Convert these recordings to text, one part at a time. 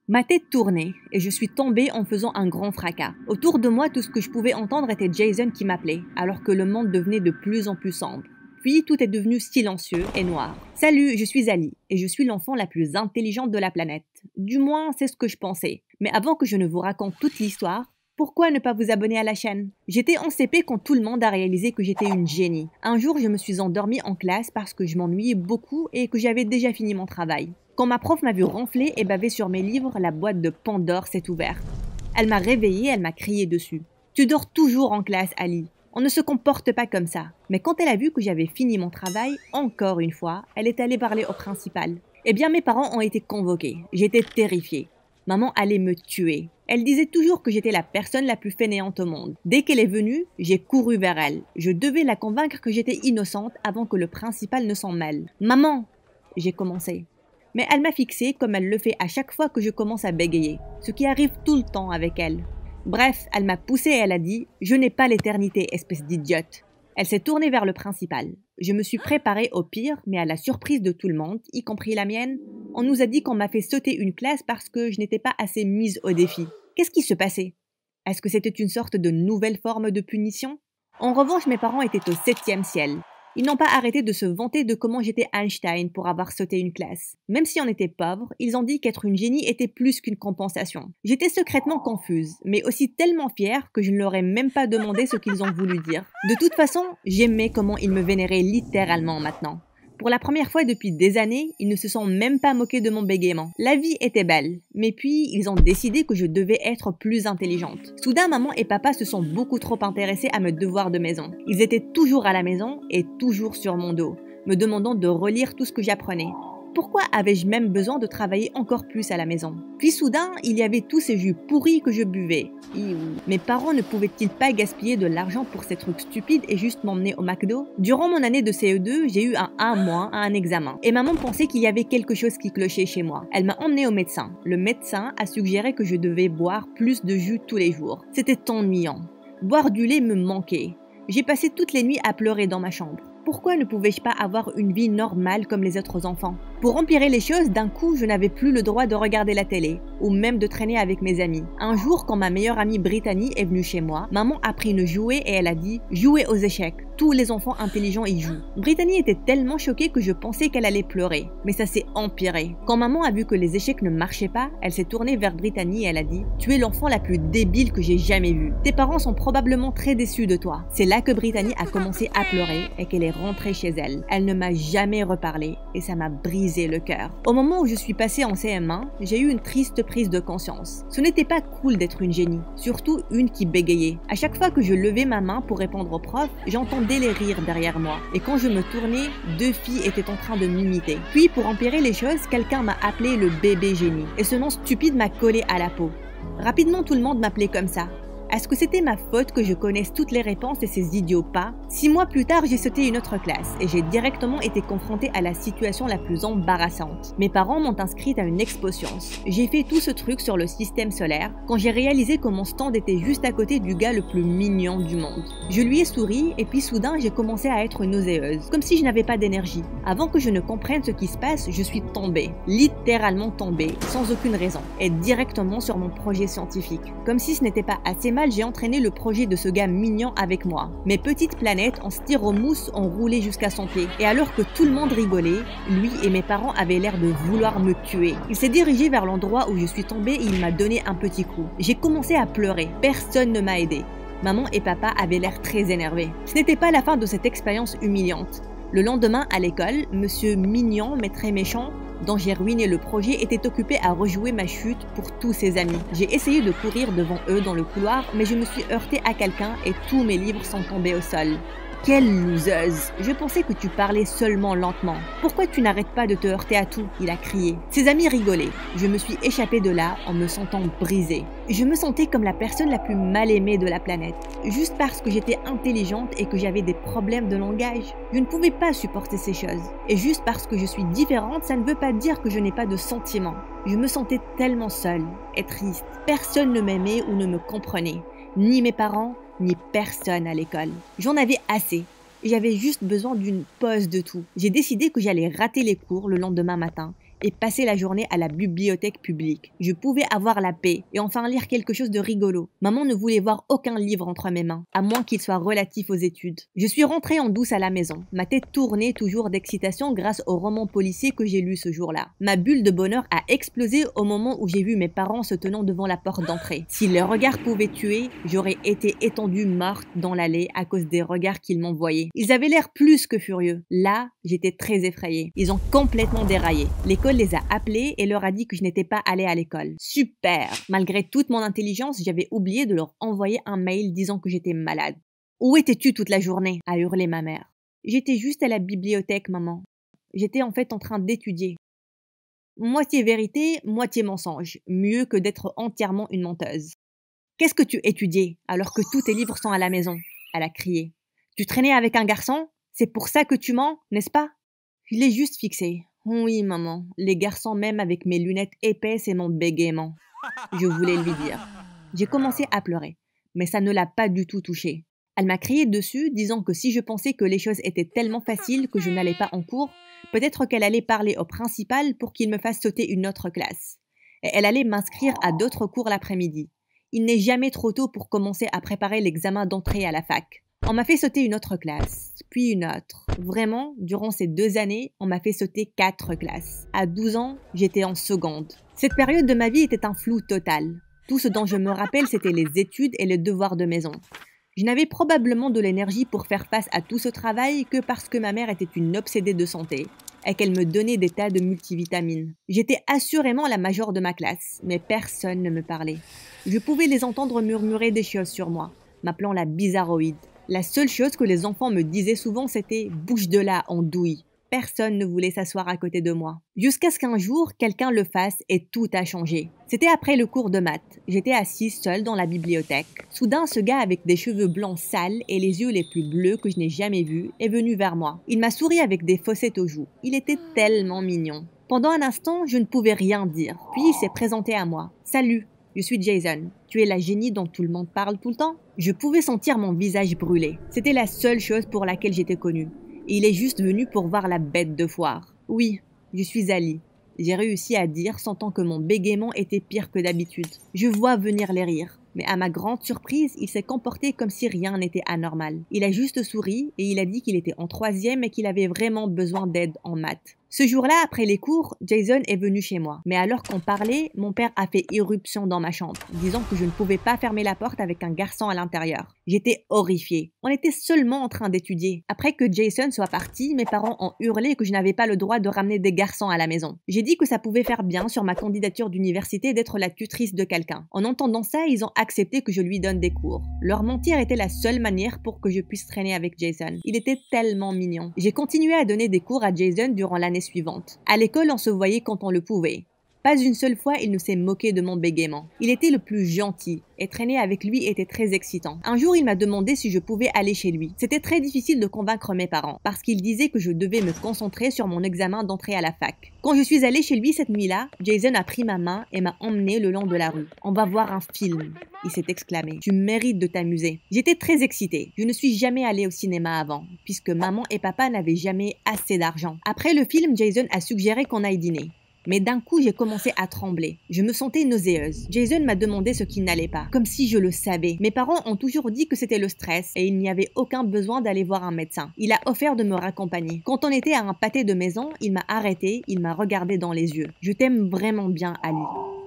Ma tête tournait et je suis tombée en faisant un grand fracas. Autour de moi, tout ce que je pouvais entendre était Jason qui m'appelait, alors que le monde devenait de plus en plus sombre. Puis tout est devenu silencieux et noir. Salut, je suis Ali et je suis l'enfant la plus intelligente de la planète. Du moins, c'est ce que je pensais. Mais avant que je ne vous raconte toute l'histoire, pourquoi ne pas vous abonner à la chaîne? J'étais en CP quand tout le monde a réalisé que j'étais une génie. Un jour, je me suis endormie en classe parce que je m'ennuyais beaucoup et que j'avais déjà fini mon travail. Quand ma prof m'a vu ronfler et baver sur mes livres, la boîte de Pandore s'est ouverte. Elle m'a réveillée, elle m'a crié dessus. « Tu dors toujours en classe, Ali. On ne se comporte pas comme ça. » Mais quand elle a vu que j'avais fini mon travail, encore une fois, elle est allée parler au principal. Eh bien, mes parents ont été convoqués. J'étais terrifiée. Maman allait me tuer. Elle disait toujours que j'étais la personne la plus fainéante au monde. Dès qu'elle est venue, j'ai couru vers elle. Je devais la convaincre que j'étais innocente avant que le principal ne s'en mêle. « Maman !» j'ai commencé. Mais elle m'a fixée comme elle le fait à chaque fois que je commence à bégayer, ce qui arrive tout le temps avec elle. Bref, elle m'a poussée et elle a dit « Je n'ai pas l'éternité, espèce d'idiote ». Elle s'est tournée vers le principal. Je me suis préparée au pire, mais à la surprise de tout le monde, y compris la mienne, on nous a dit qu'on m'a fait sauter une classe parce que je n'étais pas assez mise au défi. Qu'est-ce qui se passait? Est-ce que c'était une sorte de nouvelle forme de punition? En revanche, mes parents étaient au 7e ciel. Ils n'ont pas arrêté de se vanter de comment j'étais Einstein pour avoir sauté une classe. Même si on était pauvre, ils ont dit qu'être une génie était plus qu'une compensation. J'étais secrètement confuse, mais aussi tellement fière que je ne leur ai même pas demandé ce qu'ils ont voulu dire. De toute façon, j'aimais comment ils me vénéraient littéralement maintenant. Pour la première fois depuis des années, ils ne se sont même pas moqués de mon bégaiement. La vie était belle, mais puis ils ont décidé que je devais être plus intelligente. Soudain, maman et papa se sont beaucoup trop intéressés à mes devoirs de maison. Ils étaient toujours à la maison et toujours sur mon dos, me demandant de relire tout ce que j'apprenais. Pourquoi avais-je même besoin de travailler encore plus à la maison? Puis soudain, il y avait tous ces jus pourris que je buvais. Mes parents ne pouvaient-ils pas gaspiller de l'argent pour ces trucs stupides et juste m'emmener au McDo? Durant mon année de CE2, j'ai eu un 1- à un examen. Et maman pensait qu'il y avait quelque chose qui clochait chez moi. Elle m'a emmené au médecin. Le médecin a suggéré que je devais boire plus de jus tous les jours. C'était ennuyant. Boire du lait me manquait. J'ai passé toutes les nuits à pleurer dans ma chambre. Pourquoi ne pouvais-je pas avoir une vie normale comme les autres enfants? Pour empirer les choses, d'un coup, je n'avais plus le droit de regarder la télé, ou même de traîner avec mes amis. Un jour, quand ma meilleure amie Brittany est venue chez moi, maman a pris une jouet et elle a dit « Jouez aux échecs, tous les enfants intelligents y jouent ». Brittany était tellement choquée que je pensais qu'elle allait pleurer, mais ça s'est empiré. Quand maman a vu que les échecs ne marchaient pas, elle s'est tournée vers Brittany et elle a dit « Tu es l'enfant la plus débile que j'ai jamais vue. Tes parents sont probablement très déçus de toi ». C'est là que Brittany a commencé à pleurer et qu'elle est rentrée chez elle. Elle ne m'a jamais reparlé et ça m'a brisé le cœur. Au moment où je suis passée en CM1, j'ai eu une triste prise de conscience. Ce n'était pas cool d'être une génie, surtout une qui bégayait. À chaque fois que je levais ma main pour répondre au prof, j'entendais les rires derrière moi. Et quand je me tournais, 2 filles étaient en train de m'imiter. Puis, pour empirer les choses, quelqu'un m'a appelé le bébé génie. Et ce nom stupide m'a collé à la peau. Rapidement, tout le monde m'appelait comme ça. Est-ce que c'était ma faute que je connaisse toutes les réponses et ces idiots pas? 6 mois plus tard, j'ai sauté une autre classe et j'ai directement été confrontée à la situation la plus embarrassante. Mes parents m'ont inscrite à une expo science. J'ai fait tout ce truc sur le système solaire quand j'ai réalisé que mon stand était juste à côté du gars le plus mignon du monde. Je lui ai souri et puis soudain j'ai commencé à être nauséeuse, comme si je n'avais pas d'énergie. Avant que je ne comprenne ce qui se passe, je suis tombée, littéralement tombée, sans aucune raison, et directement sur mon projet scientifique. Comme si ce n'était pas assez mal, j'ai entraîné le projet de ce gars mignon avec moi. Mes petites planètes en styromousse ont roulé jusqu'à son pied. Et alors que tout le monde rigolait, lui et mes parents avaient l'air de vouloir me tuer. Il s'est dirigé vers l'endroit où je suis tombée et il m'a donné un petit coup. J'ai commencé à pleurer. Personne ne m'a aidé. Maman et papa avaient l'air très énervés. Ce n'était pas la fin de cette expérience humiliante. Le lendemain, à l'école, Monsieur Mignon, mais très méchant, dont j'ai ruiné le projet, était occupé à rejouer ma chute pour tous ses amis. J'ai essayé de courir devant eux dans le couloir, mais je me suis heurtée à quelqu'un et tous mes livres sont tombés au sol. Quelle loseuse! Je pensais que tu parlais seulement lentement. Pourquoi tu n'arrêtes pas de te heurter à tout? Il a crié. Ses amis rigolaient. Je me suis échappée de là en me sentant brisée. Je me sentais comme la personne la plus mal aimée de la planète. Juste parce que j'étais intelligente et que j'avais des problèmes de langage. Je ne pouvais pas supporter ces choses. Et juste parce que je suis différente, ça ne veut pas dire que je n'ai pas de sentiments. Je me sentais tellement seule et triste. Personne ne m'aimait ou ne me comprenait. Ni mes parents, ni personne à l'école. J'en avais assez. J'avais juste besoin d'une pause de tout. J'ai décidé que j'allais rater les cours le lendemain matin et passer la journée à la bibliothèque publique. Je pouvais avoir la paix et enfin lire quelque chose de rigolo. Maman ne voulait voir aucun livre entre mes mains, à moins qu'il soit relatif aux études. Je suis rentrée en douce à la maison, ma tête tournait toujours d'excitation grâce au roman policier que j'ai lu ce jour-là. Ma bulle de bonheur a explosé au moment où j'ai vu mes parents se tenant devant la porte d'entrée. Si leur regard pouvait tuer, j'aurais été étendue morte dans l'allée à cause des regards qu'ils m'envoyaient. Ils avaient l'air plus que furieux. Là, j'étais très effrayée. Ils ont complètement déraillé. L'école les a appelés et leur a dit que je n'étais pas allée à l'école. Super! Malgré toute mon intelligence, j'avais oublié de leur envoyer un mail disant que j'étais malade. Où étais-tu toute la journée? A hurlé ma mère. J'étais juste à la bibliothèque, maman. J'étais en fait en train d'étudier. Moitié vérité, moitié mensonge. Mieux que d'être entièrement une menteuse. Qu'est-ce que tu étudiais alors que tous tes livres sont à la maison? Elle a crié. Tu traînais avec un garçon? C'est pour ça que tu mens, n'est-ce pas? Je l'ai juste fixé. Oui, maman. Les garçons même avec mes lunettes épaisses et mon bégaiement. Je voulais lui dire. J'ai commencé à pleurer, mais ça ne l'a pas du tout touchée. Elle m'a crié dessus, disant que si je pensais que les choses étaient tellement faciles que je n'allais pas en cours, peut-être qu'elle allait parler au principal pour qu'il me fasse sauter une autre classe. Et elle allait m'inscrire à d'autres cours l'après-midi. Il n'est jamais trop tôt pour commencer à préparer l'examen d'entrée à la fac. On m'a fait sauter une autre classe, puis une autre. Vraiment, durant ces 2 années, on m'a fait sauter 4 classes. À 12 ans, j'étais en seconde. Cette période de ma vie était un flou total. Tout ce dont je me rappelle, c'était les études et les devoirs de maison. Je n'avais probablement de l'énergie pour faire face à tout ce travail que parce que ma mère était une obsédée de santé et qu'elle me donnait des tas de multivitamines. J'étais assurément la majeure de ma classe, mais personne ne me parlait. Je pouvais les entendre murmurer des choses sur moi, m'appelant la bizarroïde. La seule chose que les enfants me disaient souvent, c'était « bouge de là, andouille ». Personne ne voulait s'asseoir à côté de moi. Jusqu'à ce qu'un jour, quelqu'un le fasse et tout a changé. C'était après le cours de maths. J'étais assise seule dans la bibliothèque. Soudain, ce gars avec des cheveux blancs sales et les yeux les plus bleus que je n'ai jamais vus est venu vers moi. Il m'a souri avec des fossettes aux joues. Il était tellement mignon. Pendant un instant, je ne pouvais rien dire. Puis il s'est présenté à moi. « Salut, je suis Jason. Tu es la génie dont tout le monde parle tout le temps ?» Je pouvais sentir mon visage brûler. C'était la seule chose pour laquelle j'étais connue. Et il est juste venu pour voir la bête de foire. Oui, je suis Ali. J'ai réussi à dire, sentant que mon bégaiement était pire que d'habitude. Je vois venir les rires. Mais à ma grande surprise, il s'est comporté comme si rien n'était anormal. Il a juste souri et il a dit qu'il était en 3e et qu'il avait vraiment besoin d'aide en maths. Ce jour-là, après les cours, Jason est venu chez moi. Mais alors qu'on parlait, mon père a fait irruption dans ma chambre, disant que je ne pouvais pas fermer la porte avec un garçon à l'intérieur. J'étais horrifiée. On était seulement en train d'étudier. Après que Jason soit parti, mes parents ont hurlé que je n'avais pas le droit de ramener des garçons à la maison. J'ai dit que ça pouvait faire bien sur ma candidature d'université d'être la tutrice de quelqu'un. En entendant ça, ils ont accepté que je lui donne des cours. Leur mentir était la seule manière pour que je puisse traîner avec Jason. Il était tellement mignon. J'ai continué à donner des cours à Jason durant l'année suivante. À l'école, on se voyait quand on le pouvait. Pas une seule fois, il ne s'est moqué de mon bégaiement. Il était le plus gentil, et traîner avec lui était très excitant. Un jour, il m'a demandé si je pouvais aller chez lui. C'était très difficile de convaincre mes parents, parce qu'ils disaient que je devais me concentrer sur mon examen d'entrée à la fac. Quand je suis allée chez lui cette nuit-là, Jason a pris ma main et m'a emmenée le long de la rue. « On va voir un film », il s'est exclamé. « Tu mérites de t'amuser. » J'étais très excitée. Je ne suis jamais allée au cinéma avant, puisque maman et papa n'avaient jamais assez d'argent. Après le film, Jason a suggéré qu'on aille dîner. Mais d'un coup, j'ai commencé à trembler. Je me sentais nauséeuse. Jason m'a demandé ce qui n'allait pas, comme si je le savais. Mes parents ont toujours dit que c'était le stress et il n'y avait aucun besoin d'aller voir un médecin. Il a offert de me raccompagner. Quand on était à un pâté de maison, il m'a arrêté, il m'a regardé dans les yeux. « Je t'aime vraiment bien, Ali.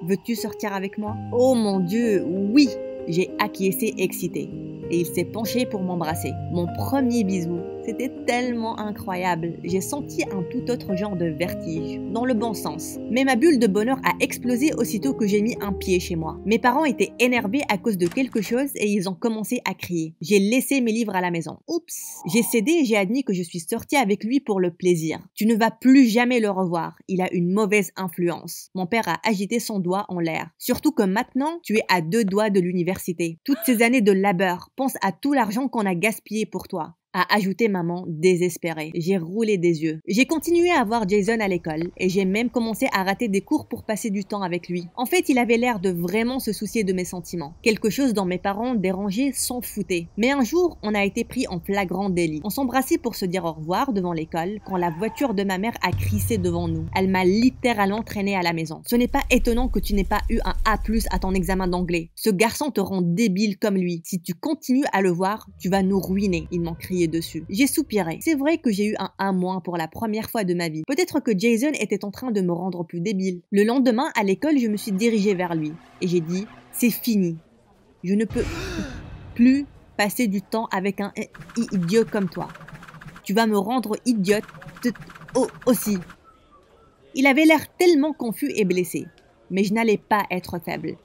Veux-tu sortir avec moi ?» Oh mon Dieu, oui! J'ai acquiescé excitée. Et il s'est penché pour m'embrasser. Mon premier bisou. C'était tellement incroyable. J'ai senti un tout autre genre de vertige, dans le bon sens. Mais ma bulle de bonheur a explosé aussitôt que j'ai mis un pied chez moi. Mes parents étaient énervés à cause de quelque chose et ils ont commencé à crier. J'ai laissé mes livres à la maison. Oups! J'ai cédé et j'ai admis que je suis sortie avec lui pour le plaisir. Tu ne vas plus jamais le revoir. Il a une mauvaise influence. Mon père a agité son doigt en l'air. Surtout que maintenant, tu es à 2 doigts de l'université. Toutes ces années de labeur, pense à tout l'argent qu'on a gaspillé pour toi. a ajouté maman, désespérée. J'ai roulé des yeux. J'ai continué à voir Jason à l'école et j'ai même commencé à rater des cours pour passer du temps avec lui. En fait, il avait l'air de vraiment se soucier de mes sentiments. Quelque chose dans mes parents dérangeait s'en foutait. Mais un jour, on a été pris en flagrant délit. On s'embrassait pour se dire au revoir devant l'école quand la voiture de ma mère a crissé devant nous. Elle m'a littéralement traîné à la maison. Ce n'est pas étonnant que tu n'aies pas eu un A+ à ton examen d'anglais. Ce garçon te rend débile comme lui. Si tu continues à le voir, tu vas nous ruiner. Ils m'ont crié dessus. J'ai soupiré. C'est vrai que j'ai eu un A- pour la première fois de ma vie. Peut-être que Jason était en train de me rendre plus débile. Le lendemain, à l'école, je me suis dirigée vers lui et j'ai dit « C'est fini. Je ne peux plus passer du temps avec un idiot comme toi. Tu vas me rendre idiote aussi. » Il avait l'air tellement confus et blessé. Mais je n'allais pas être faible.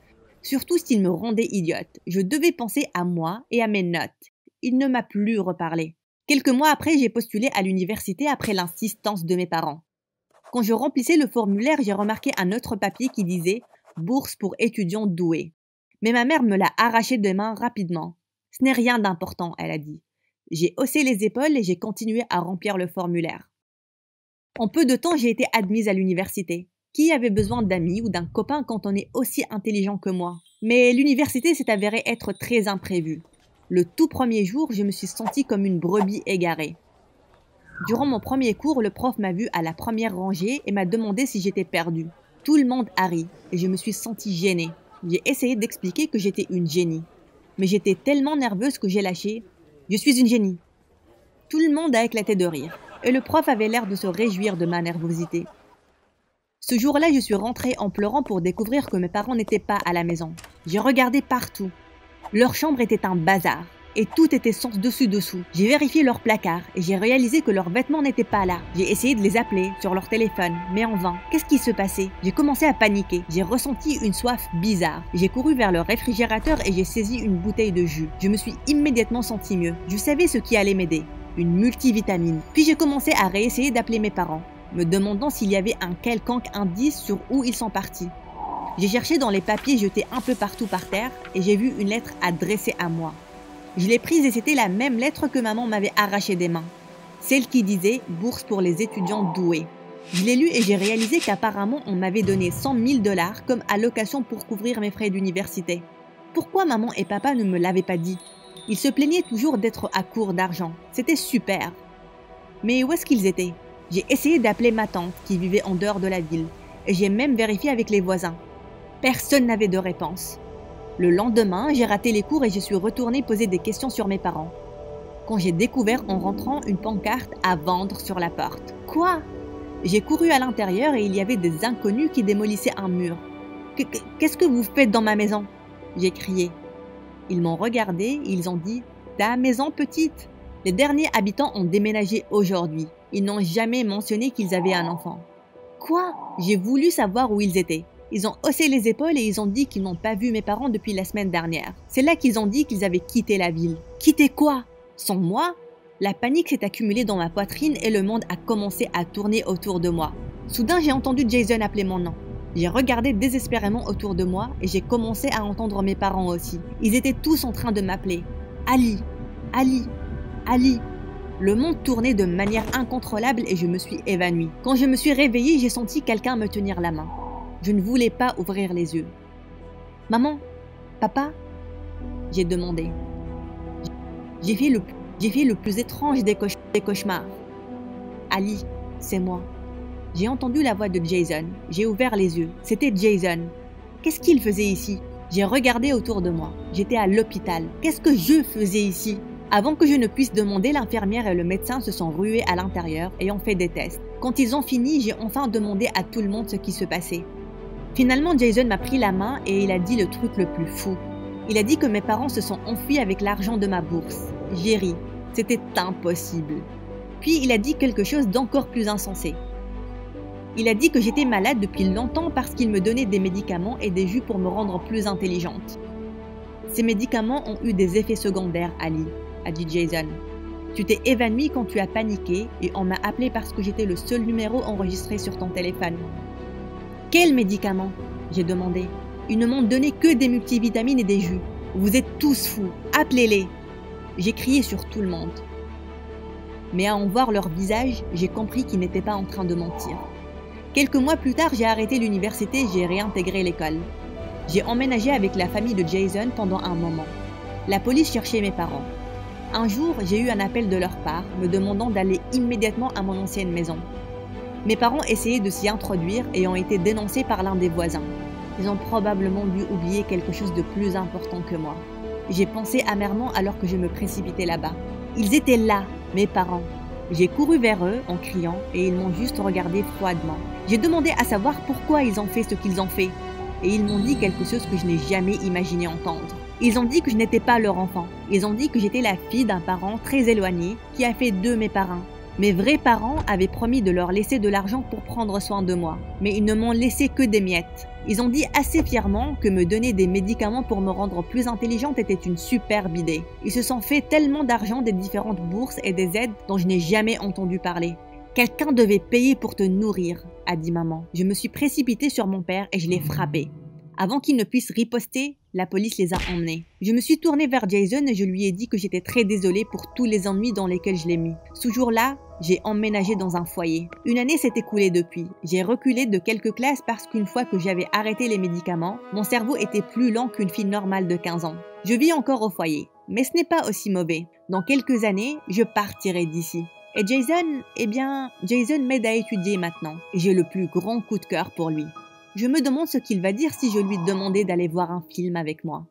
Surtout s'il me rendait idiote. Je devais penser à moi et à mes notes. Il ne m'a plus reparlé. Quelques mois après, j'ai postulé à l'université après l'insistance de mes parents. Quand je remplissais le formulaire, j'ai remarqué un autre papier qui disait « Bourse pour étudiants doués ». Mais ma mère me l'a arraché des mains rapidement. « Ce n'est rien d'important », elle a dit. J'ai haussé les épaules et j'ai continué à remplir le formulaire. En peu de temps, j'ai été admise à l'université. Qui avait besoin d'amis ou d'un copain quand on est aussi intelligent que moi? Mais l'université s'est avérée être très imprévue. Le tout premier jour, je me suis sentie comme une brebis égarée. Durant mon premier cours, le prof m'a vue à la première rangée et m'a demandé si j'étais perdue. Tout le monde a ri et je me suis sentie gênée. J'ai essayé d'expliquer que j'étais une génie. Mais j'étais tellement nerveuse que j'ai lâché « Je suis une génie ». Tout le monde a éclaté de rire et le prof avait l'air de se réjouir de ma nervosité. Ce jour-là, je suis rentrée en pleurant pour découvrir que mes parents n'étaient pas à la maison. J'ai regardé partout. Leur chambre était un bazar et tout était sens dessus-dessous. J'ai vérifié leur placard et j'ai réalisé que leurs vêtements n'étaient pas là. J'ai essayé de les appeler sur leur téléphone, mais en vain. Qu'est-ce qui se passait? J'ai commencé à paniquer. J'ai ressenti une soif bizarre. J'ai couru vers le réfrigérateur et j'ai saisi une bouteille de jus. Je me suis immédiatement sentie mieux. Je savais ce qui allait m'aider. Une multivitamine. Puis j'ai commencé à réessayer d'appeler mes parents, me demandant s'il y avait un quelconque indice sur où ils sont partis. J'ai cherché dans les papiers jetés un peu partout par terre et j'ai vu une lettre adressée à moi. Je l'ai prise et c'était la même lettre que maman m'avait arrachée des mains. Celle qui disait « Bourse pour les étudiants doués ». Je l'ai lue et j'ai réalisé qu'apparemment on m'avait donné 100 000 $ comme allocation pour couvrir mes frais d'université. Pourquoi maman et papa ne me l'avaient pas dit? Ils se plaignaient toujours d'être à court d'argent. C'était super. Mais où est-ce qu'ils étaient? J'ai essayé d'appeler ma tante qui vivait en dehors de la ville et j'ai même vérifié avec les voisins. Personne n'avait de réponse. Le lendemain, j'ai raté les cours et je suis retournée poser des questions sur mes parents. Quand j'ai découvert en rentrant une pancarte à vendre sur la porte. Quoi? J'ai couru à l'intérieur et il y avait des inconnus qui démolissaient un mur. Qu'est-ce que vous faites dans ma maison? J'ai crié. Ils m'ont regardé et ils ont dit « Ta maison petite ?» Les derniers habitants ont déménagé aujourd'hui. Ils n'ont jamais mentionné qu'ils avaient un enfant. Quoi? J'ai voulu savoir où ils étaient. Ils ont haussé les épaules et ils ont dit qu'ils n'ont pas vu mes parents depuis la semaine dernière. C'est là qu'ils ont dit qu'ils avaient quitté la ville. Quitté quoi? Sans moi? La panique s'est accumulée dans ma poitrine et le monde a commencé à tourner autour de moi. Soudain, j'ai entendu Jason appeler mon nom. J'ai regardé désespérément autour de moi et j'ai commencé à entendre mes parents aussi. Ils étaient tous en train de m'appeler. Ali, Ali, Ali. Le monde tournait de manière incontrôlable et je me suis évanouie. Quand je me suis réveillée, j'ai senti quelqu'un me tenir la main. Je ne voulais pas ouvrir les yeux. « Maman? Papa ?» j'ai demandé. J'ai fait le plus étrange des cauchemars. « Ali, c'est moi. » J'ai entendu la voix de Jason. J'ai ouvert les yeux. C'était Jason. Qu'est-ce qu'il faisait ici? J'ai regardé autour de moi. J'étais à l'hôpital. Qu'est-ce que je faisais ici? Avant que je ne puisse demander, l'infirmière et le médecin se sont rués à l'intérieur et ont fait des tests. Quand ils ont fini, j'ai enfin demandé à tout le monde ce qui se passait. Finalement, Jason m'a pris la main et il a dit le truc le plus fou. Il a dit que mes parents se sont enfuis avec l'argent de ma bourse. J'ai ri. C'était impossible. Puis il a dit quelque chose d'encore plus insensé. Il a dit que j'étais malade depuis longtemps parce qu'il me donnait des médicaments et des jus pour me rendre plus intelligente. Ces médicaments ont eu des effets secondaires, Ali, a dit Jason. Tu t'es évanouie quand tu as paniqué et on m'a appelé parce que j'étais le seul numéro enregistré sur ton téléphone. Quels médicaments? J'ai demandé. Ils ne m'ont donné que des multivitamines et des jus. Vous êtes tous fous. Appelez-les. J'ai crié sur tout le monde. Mais à en voir leur visage, j'ai compris qu'ils n'étaient pas en train de mentir. Quelques mois plus tard, j'ai arrêté l'université et j'ai réintégré l'école. J'ai emménagé avec la famille de Jason pendant un moment. La police cherchait mes parents. Un jour, j'ai eu un appel de leur part me demandant d'aller immédiatement à mon ancienne maison. Mes parents essayaient de s'y introduire et ont été dénoncés par l'un des voisins. Ils ont probablement dû oublier quelque chose de plus important que moi. J'ai pensé amèrement alors que je me précipitais là-bas. Ils étaient là, mes parents. J'ai couru vers eux en criant et ils m'ont juste regardé froidement. J'ai demandé à savoir pourquoi ils ont fait ce qu'ils ont fait. Et ils m'ont dit quelque chose que je n'ai jamais imaginé entendre. Ils ont dit que je n'étais pas leur enfant. Ils ont dit que j'étais la fille d'un parent très éloigné qui a fait d'eux mes parrains. Mes vrais parents avaient promis de leur laisser de l'argent pour prendre soin de moi, mais ils ne m'ont laissé que des miettes. Ils ont dit assez fièrement que me donner des médicaments pour me rendre plus intelligente était une superbe idée. Ils se sont fait tellement d'argent des différentes bourses et des aides dont je n'ai jamais entendu parler. Quelqu'un devait payer pour te nourrir, a dit maman. Je me suis précipitée sur mon père et je l'ai frappé. Avant qu'il ne puisse riposter, la police les a emmenés. Je me suis tournée vers Jason et je lui ai dit que j'étais très désolée pour tous les ennuis dans lesquels je l'ai mis. Ce jour-là, j'ai emménagé dans un foyer. Une année s'est écoulée depuis. J'ai reculé de quelques classes parce qu'une fois que j'avais arrêté les médicaments, mon cerveau était plus lent qu'une fille normale de 15 ans. Je vis encore au foyer, mais ce n'est pas aussi mauvais. Dans quelques années, je partirai d'ici. Et Jason, Jason m'aide à étudier maintenant. Et j'ai le plus grand coup de cœur pour lui. Je me demande ce qu'il va dire si je lui demandais d'aller voir un film avec moi.